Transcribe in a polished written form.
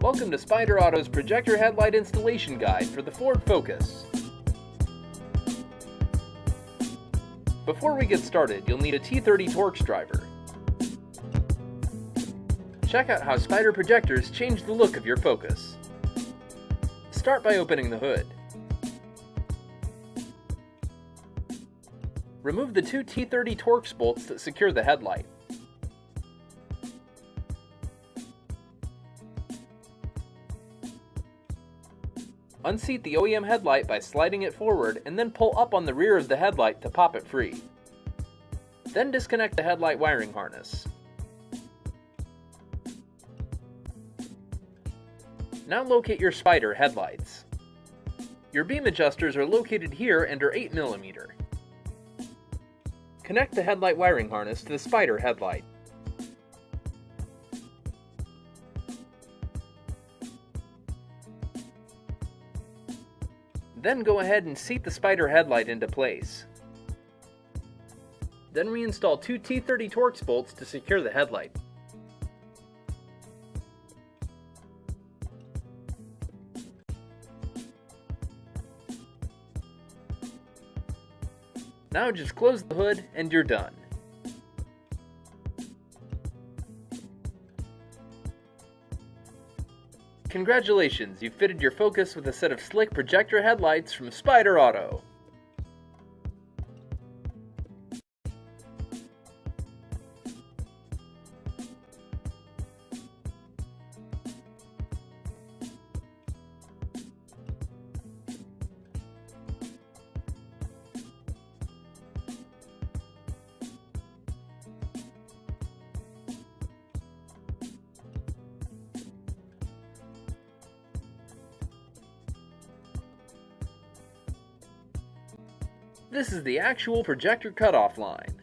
Welcome to Spyder Auto's Projector Headlight Installation Guide for the Ford Focus. Before we get started, you'll need a T30 Torx driver. Check out how Spyder projectors change the look of your Focus. Start by opening the hood. Remove the two T30 Torx bolts that secure the headlight. Unseat the OEM headlight by sliding it forward and then pull up on the rear of the headlight to pop it free. Then disconnect the headlight wiring harness. Now locate your Spyder headlights. Your beam adjusters are located here and are 8mm. Connect the headlight wiring harness to the Spyder headlight. Then go ahead and seat the Spyder headlight into place. Then reinstall two T30 Torx bolts to secure the headlight. Now just close the hood and you're done. Congratulations, you've fitted your Focus with a set of slick projector headlights from Spyder Auto. This is the actual projector cutoff line.